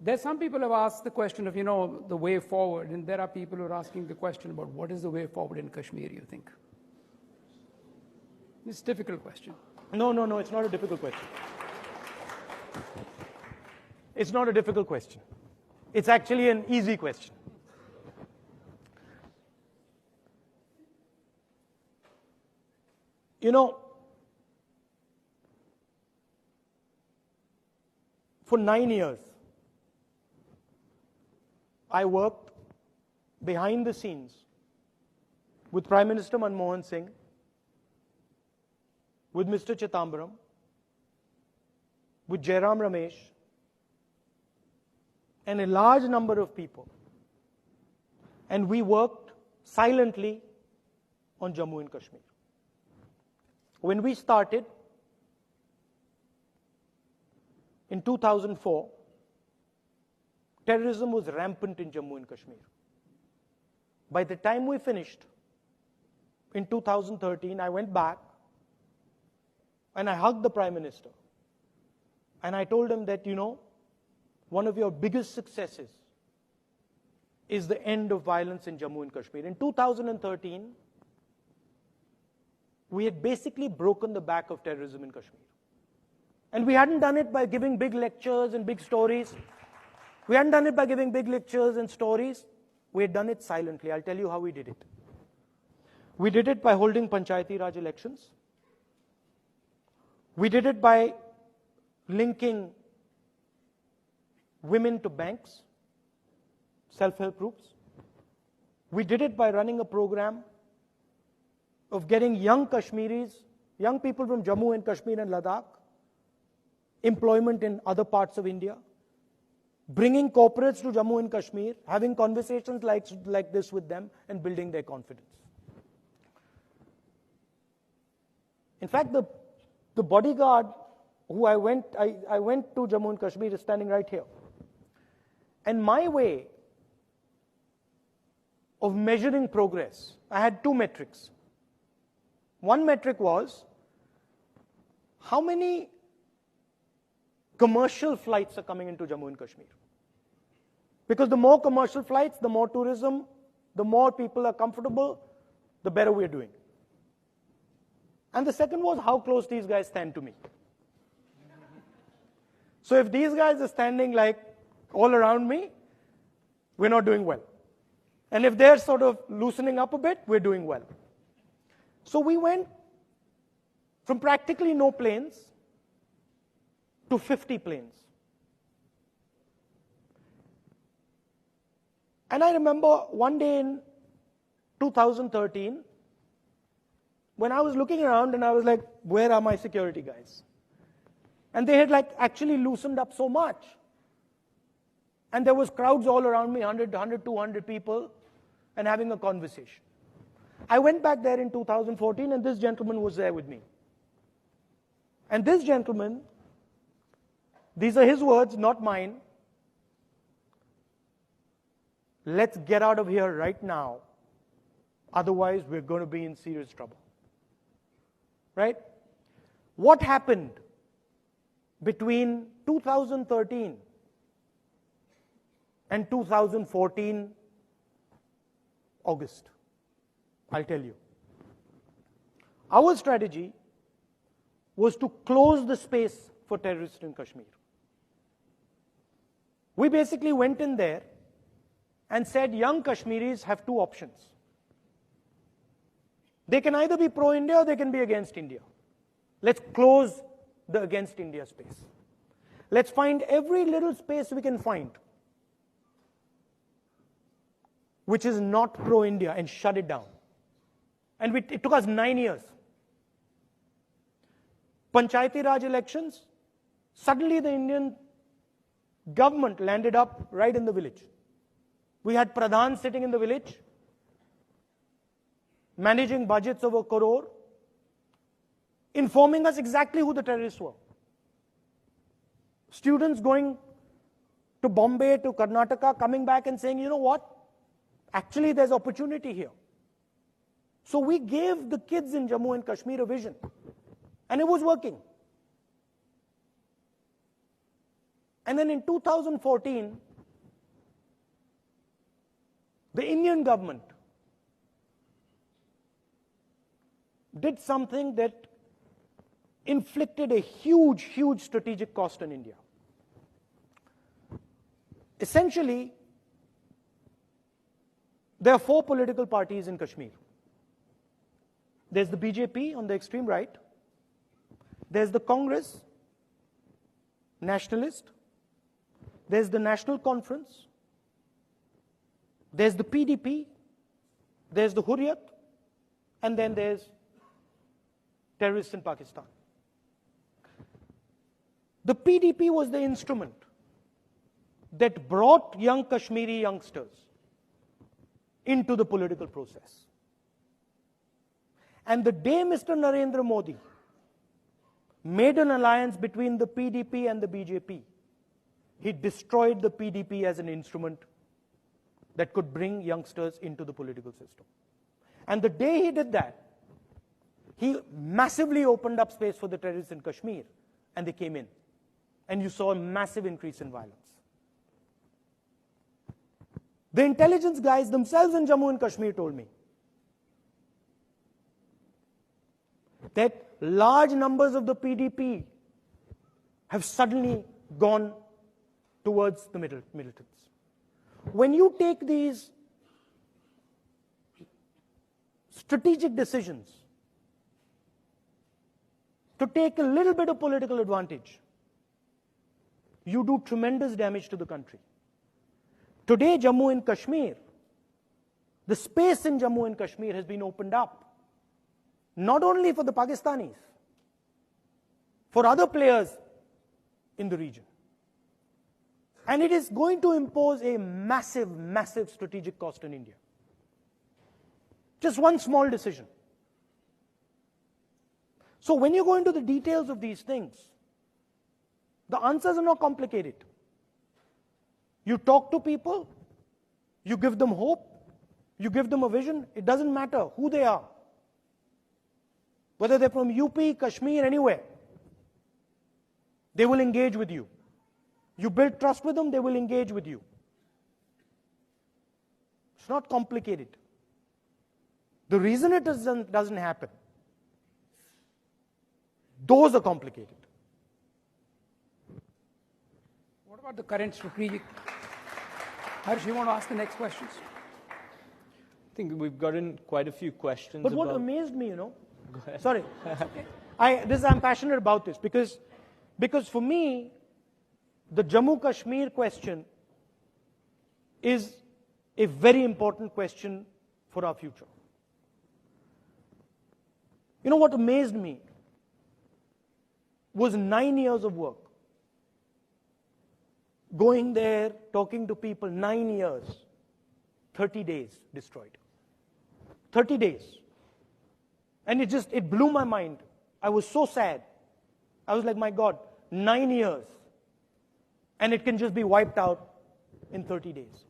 There's some people who have asked the question of, the way forward, and there are people who are asking the question about what is the way forward in Kashmir, you think? It's a difficult question. No, it's not a difficult question. It's not a difficult question. It's actually an easy question. For 9 years, I worked behind the scenes with Prime Minister Manmohan Singh, with Mr. Chidambaram, with Jairam Ramesh, and a large number of people. And we worked silently on Jammu and Kashmir. When we started in 2004, terrorism was rampant in Jammu and Kashmir. By the time we finished, in 2013, I went back and I hugged the Prime Minister. And I told him that, one of your biggest successes is the end of violence in Jammu and Kashmir. In 2013, we had basically broken the back of terrorism in Kashmir. And we hadn't done it by giving big lectures and big stories. We hadn't done it by giving big lectures and stories. We had done it silently. I'll tell you how we did it. We did it by holding Panchayati Raj elections. We did it by linking women to banks, self-help groups. We did it by running a program of getting young Kashmiris, young people from Jammu and Kashmir and Ladakh, employment in other parts of India, bringing corporates to Jammu and Kashmir, having conversations like this with them, and building their confidence. In fact, the bodyguard who I went to Jammu and Kashmir is standing right here. And my way of measuring progress, I had 2 metrics. One metric was, how many commercial flights are coming into Jammu and Kashmir? Because the more commercial flights, the more tourism, the more people are comfortable, the better we're doing. And the second was how close these guys stand to me. So if these guys are standing like all around me, we're not doing well. And if they're sort of loosening up a bit, we're doing well. So we went from practically no planes to 50 planes. And I remember one day in 2013, when I was looking around and I was like, where are my security guys? And they had actually loosened up so much. And there was crowds all around me, 100, 200 people, and having a conversation. I went back there in 2014 and this gentleman was there with me. And this gentleman, these are his words, not mine. Let's get out of here right now. Otherwise, we're going to be in serious trouble. Right? What happened between 2013 and 2014 August? I'll tell you. Our strategy was to close the space for terrorists in Kashmir. We basically went in there and said young Kashmiris have 2 options. They can either be pro-India or they can be against India. Let's close the against India space. Let's find every little space we can find which is not pro-India and shut it down. And it took us 9 years. Panchayati Raj elections, suddenly the Indian government landed up right in the village. We had Pradhan sitting in the village, managing budgets of 1 crore, informing us exactly who the terrorists were. Students going to Bombay, to Karnataka, coming back and saying, you know what? Actually, there's opportunity here. So we gave the kids in Jammu and Kashmir a vision. And it was working. And then in 2014, the Indian government did something that inflicted a huge, huge strategic cost on India. Essentially, there are 4 political parties in Kashmir. There's the BJP on the extreme right. There's the Congress, Nationalist. There's the National Conference. There's the PDP. There's the Hurriyat. And then there's terrorists in Pakistan. The PDP was the instrument that brought young Kashmiri youngsters into the political process. And the day Mr. Narendra Modi made an alliance between the PDP and the BJP, he destroyed the PDP as an instrument that could bring youngsters into the political system. And the day he did that, he massively opened up space for the terrorists in Kashmir, and they came in. And you saw a massive increase in violence. The intelligence guys themselves in Jammu and Kashmir told me that large numbers of the PDP have suddenly gone towards the militants. When you take these strategic decisions to take a little bit of political advantage, you do tremendous damage to the country. Today, Jammu and Kashmir, the space in Jammu and Kashmir has been opened up, not only for the Pakistanis, for other players in the region. And it is going to impose a massive, massive strategic cost in India. Just one small decision. So when you go into the details of these things, the answers are not complicated. You talk to people, you give them hope, you give them a vision. It doesn't matter who they are. Whether they're from UP, Kashmir, anywhere. They will engage with you. You build trust with them, they will engage with you. It's not complicated. The reason it doesn't happen, those are complicated. What about the current strategic? Harsh, you want to ask the next questions? I think we've gotten quite a few questions. But what amazed me, Go ahead. Sorry. I'm passionate about this because for me, the Jammu Kashmir question is a very important question for our future. You know what amazed me was 9 years of work. Going there, talking to people, 9 years, 30 days destroyed. 30 days. And it blew my mind. I was so sad. I was like, my God, 9 years. And it can just be wiped out in 30 days.